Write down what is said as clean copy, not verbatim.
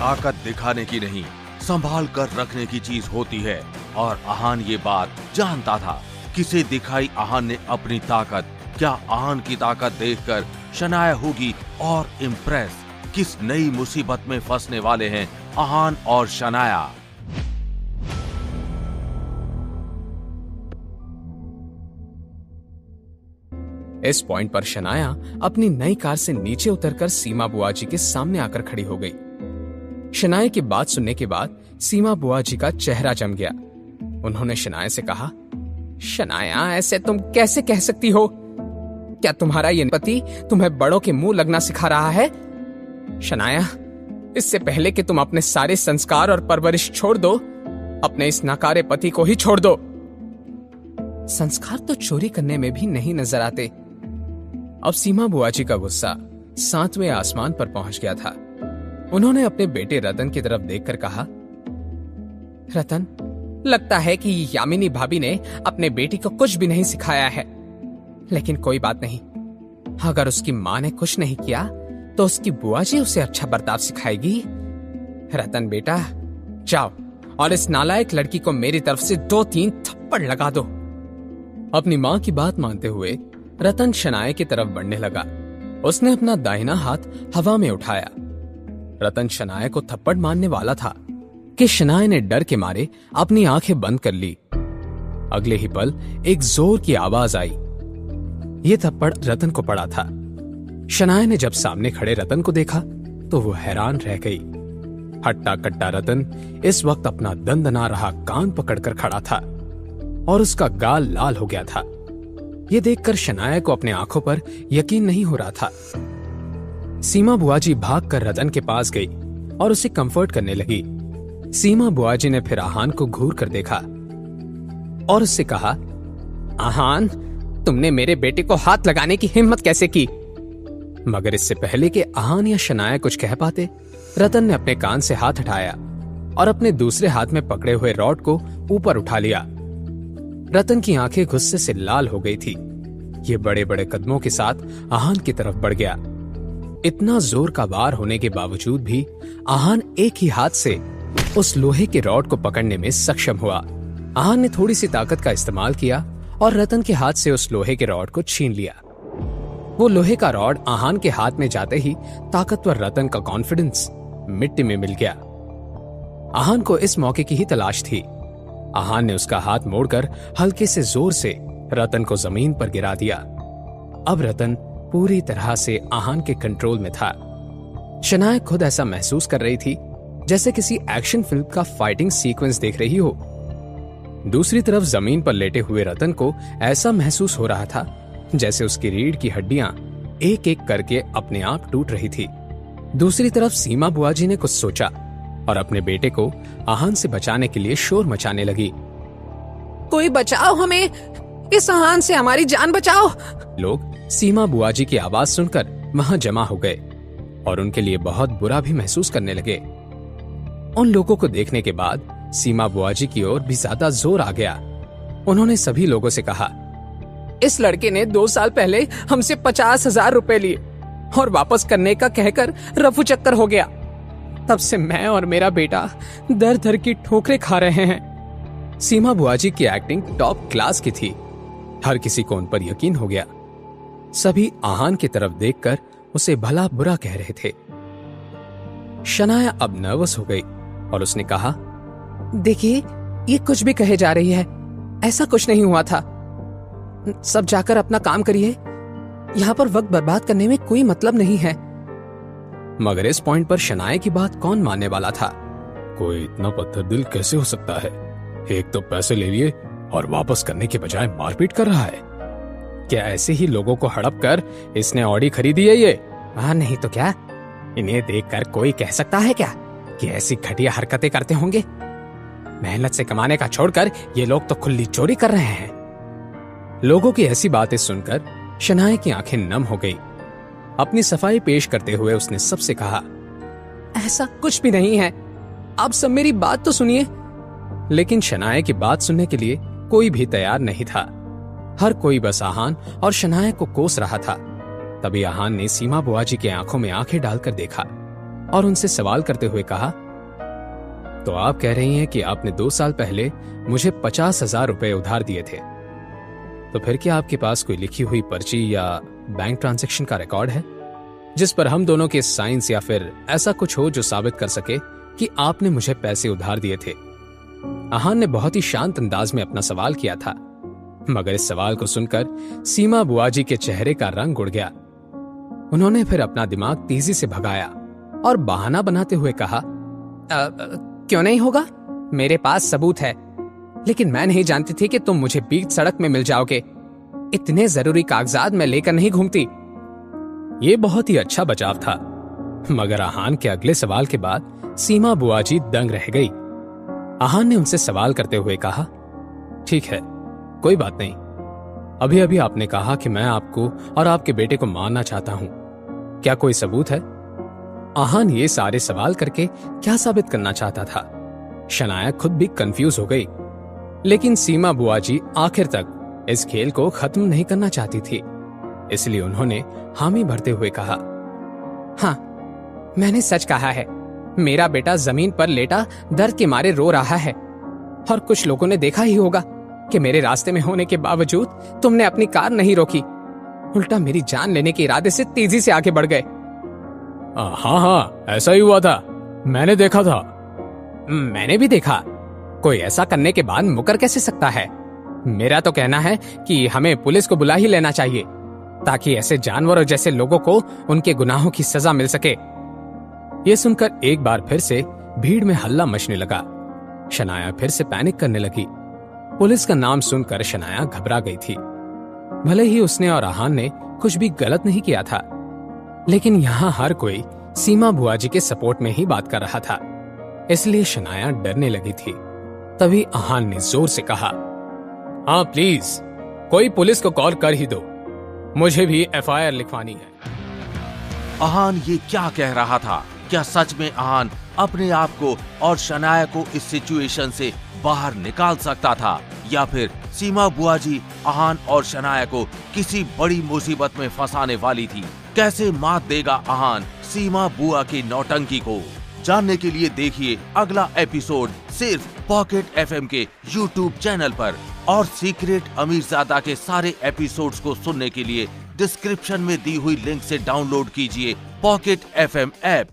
ताकत दिखाने की नहीं, संभाल कर रखने की चीज होती है। और आहान ये बात जानता था। किसे दिखाई आहान ने अपनी ताकत? क्या आहान की ताकत देखकर शनाया होगी और इम्प्रेस? किस नई मुसीबत में फंसने वाले हैं आहान और शनाया? इस पॉइंट पर शनाया अपनी नई कार से नीचे उतरकर सीमा बुआ जी के सामने आकर खड़ी हो गई। शनाया की बात सुनने के बाद सीमा बुआ जी का चेहरा जम गया। उन्होंने शनाया से कहा, शनाया, ऐसे तुम कैसे कह सकती हो? क्या तुम्हारा ये पति तुम्हें बड़ों के मुंह लगना सिखा रहा है? शनाया, इससे पहले कि तुम अपने सारे संस्कार और परवरिश छोड़ दो, अपने इस नकारे पति को ही छोड़ दो। संस्कार तो चोरी करने में भी नहीं नजर आते। अब सीमा बुआ जी का गुस्सा 7वें आसमान पर पहुंच गया था। उन्होंने अपने बेटे रतन की तरफ देखकर कहा, रतन, लगता है कि यामिनी भाभी ने अपने बेटी को कुछ भी नहीं सिखाया है। लेकिन कोई बात नहीं, अगर उसकी माँ ने कुछ नहीं किया तो उसकी बुआ जी उसे अच्छा बर्ताव सिखाएगी। रतन बेटा, जाओ और इस नालायक लड़की को मेरी तरफ से 2-3 थप्पड़ लगा दो। अपनी माँ की बात मानते हुए रतन शनाया की तरफ बढ़ने लगा। उसने अपना दाहिना हाथ हवा में उठाया। रतन शनाया को थप्पड़ मारने वाला था कि शनाया ने डर के मारे अपनी आंखें बंद कर ली। अगले ही पल एक जोर की आवाज आई। यह थप्पड़ रतन को पड़ा था। शनाया ने जब सामने खड़े रतन को देखा तो वो हैरान रह गई। हट्टा कट्टा रतन इस वक्त अपना दंदना रहा कान पकड़कर खड़ा था और उसका गाल लाल हो गया था। यह देखकर शनाया को अपने आंखों पर यकीन नहीं हो रहा था। सीमा बुआ जी भागकर रतन के पास गई और उसे कंफर्ट करने लगी। सीमा बुआ जी ने फिर आहान को घूर कर देखा और उससे कहा, आहान, तुमने मेरे बेटे को हाथ लगाने की हिम्मत कैसे की? मगर इससे पहले कि आहान या शनाया कुछ कह पाते, रतन ने अपने कान से हाथ हटाया और अपने दूसरे हाथ में पकड़े हुए रॉड को ऊपर उठा लिया। रतन की आंखें गुस्से से लाल हो गई थी। ये बड़े बड़े कदमों के साथ आहान की तरफ बढ़ गया। इतना जोर का वार होने के बावजूद भी आहान एक ही हाथ से उस लोहे के रॉड को पकड़ने में सक्षम हुआ। आहान ने थोड़ी सी ताकत का इस्तेमाल किया और रतन के हाथ से उस लोहे के रॉड को छीन लिया। वो लोहे का रॉड आहान के हाथ में जाते ही ताकतवर रतन का कॉन्फिडेंस मिट्टी में मिल गया। आहान को इस मौके की ही तलाश थी। आहान ने उसका हाथ मोड़कर हल्के से जोर से रतन को जमीन पर गिरा दिया। अब रतन पूरी तरह से आहान के कंट्रोल में था। शनाया खुद ऐसा महसूस कर रही थी जैसे किसी एक्शन फिल्म का फाइटिंग सीक्वेंस देख रही हो। दूसरी तरफ जमीन पर लेटे हुए रतन को ऐसा महसूस हो रहा था जैसे उसकी रीढ़ की हड्डियां एक एक करके अपने आप टूट रही थी। दूसरी तरफ सीमा बुआ जी ने कुछ सोचा और अपने बेटे को आहान से बचाने के लिए शोर मचाने लगी। कोई बचाओ हमें, इस आहान से हमारी जान बचाओ। लोग सीमा बुआ जी की आवाज सुनकर वहां जमा हो गए और उनके लिए बहुत बुरा भी महसूस करने लगे। उन लोगों को देखने के बाद सीमा बुआ जी की ओर भी ज्यादा जोर आ गया। उन्होंने सभी लोगों से कहा, इस लड़के ने 2 साल पहले हमसे 50,000 रुपए लिए और वापस करने का कहकर रफू चक्कर हो गया। तब से मैं और मेरा बेटा दर दर की ठोकरें खा रहे हैं। सीमा बुआ जी की एक्टिंग टॉप क्लास की थी। हर किसी को उन पर यकीन हो गया। सभी आहान की तरफ देखकर उसे भला बुरा कह रहे थे। शनाया अब नर्वस हो गई और उसने कहा, देखिए, ये कुछ भी कहे जा रही है, ऐसा कुछ नहीं हुआ था। सब जाकर अपना काम करिए, यहाँ पर वक्त बर्बाद करने में कोई मतलब नहीं है। मगर इस पॉइंट पर शनाया की बात कौन मानने वाला था? कोई इतना पत्थर दिल कैसे हो सकता है? एक तो पैसे ले लिए और वापस करने के बजाय मारपीट कर रहा है। क्या ऐसे ही लोगों को हड़प कर इसने ऑडी खरीदी है ये? हाँ, नहीं तो क्या? इन्हें देखकर कोई कह सकता है क्या कि ऐसी घटिया हरकतें करते होंगे? मेहनत से कमाने का छोड़कर ये लोग तो खुली चोरी कर रहे हैं। लोगों की ऐसी बातें सुनकर शनाया की आंखें नम हो गई। अपनी सफाई पेश करते हुए उसने सबसे कहा, ऐसा कुछ भी नहीं है, आप सब मेरी बात तो सुनिए। लेकिन शनाया की बात सुनने के लिए कोई भी तैयार नहीं था। हर कोई बस आहान और शनाया को कोस रहा था। तभी आहान ने सीमा बुआ जी की आंखों में आंखें डालकर देखा। और उनसे सवाल करते हुए कहा, तो आप कह रही हैं कि आपने 2 साल पहले मुझे 50,000 रुपए उधार दिए थे, तो फिर क्या आपके पास कोई लिखी हुई पर्ची या बैंक ट्रांजैक्शन का रिकॉर्ड है जिस पर हम दोनों के साइंस या फिर ऐसा कुछ हो जो साबित कर सके कि आपने मुझे पैसे उधार दिए थे? आहान ने बहुत ही शांत अंदाज में अपना सवाल किया था, मगर इस सवाल को सुनकर सीमा बुआ जी के चेहरे का रंग उड़ गया। उन्होंने फिर अपना दिमाग तेजी से भगाया और बहाना बनाते हुए कहा, क्यों नहीं होगा? मेरे पास सबूत है, लेकिन मैं नहीं जानती थी कि तुम मुझे बीच सड़क में मिल जाओगे। इतने जरूरी कागजात मैं लेकर नहीं घूमती। ये बहुत ही अच्छा बचाव था, मगर आहान के अगले सवाल के बाद सीमा बुआ जी दंग रह गई। आहान ने उनसे सवाल करते हुए कहा, ठीक है, कोई बात नहीं। अभी अभी आपने कहा कि मैं आपको और आपके बेटे को मारना चाहता हूं, क्या कोई सबूत है? आहान ये सारे सवाल करके क्या साबित करना चाहता था? शनाया खुद भी कंफ्यूज हो गई, लेकिन सीमा बुआ जी आखिर तक इस खेल को खत्म नहीं करना चाहती थी, इसलिए उन्होंने हामी भरते हुए कहा, हाँ, मैंने सच कहा है। मेरा बेटा जमीन पर लेटा दर्द के मारे रो रहा है, और कुछ लोगों ने देखा ही होगा कि मेरे रास्ते में होने के बावजूद तुमने अपनी कार नहीं रोकी, उल्टा मेरी जान लेने के इरादे से तेजी से आगे बढ़ गए। हाँ, ऐसा ही हुआ था, मैंने देखा था। मैंने भी देखा। कोई ऐसा करने के बाद मुकर कैसे सकता है? मेरा तो कहना है कि हमें पुलिस को बुला ही लेना चाहिए, ताकि ऐसे जानवरों जैसे लोगों को उनके गुनाहों की सजा मिल सके। यह सुनकर एक बार फिर से भीड़ में हल्ला मचने लगा। शनाया फिर से पैनिक करने लगी। पुलिस का नाम सुनकर शनाया घबरा गई थी। भले ही उसने और आहान ने कुछ भी गलत नहीं किया था, लेकिन यहाँ हर कोई सीमा बुआ जी के सपोर्ट में ही बात कर रहा था, इसलिए शनाया डरने लगी थी। तभी आहान ने जोर से कहा, हाँ प्लीज, कोई पुलिस को कॉल कर ही दो, मुझे भी एफआईआर लिखवानी है। आहान ये क्या कह रहा था? क्या सच में आहान अपने आप को और शनाया को इस सिचुएशन से बाहर निकाल सकता था, या फिर सीमा बुआ जी आहान और शनाया को किसी बड़ी मुसीबत में फंसाने वाली थी? कैसे मात देगा आहान सीमा बुआ की नौटंकी को? जानने के लिए देखिए अगला एपिसोड सिर्फ पॉकेट एफएम के यूट्यूब चैनल पर, और सीक्रेट अमीरजादा के सारे एपिसोड्स को सुनने के लिए डिस्क्रिप्शन में दी हुई लिंक से डाउनलोड कीजिए पॉकेट एफएम ऐप।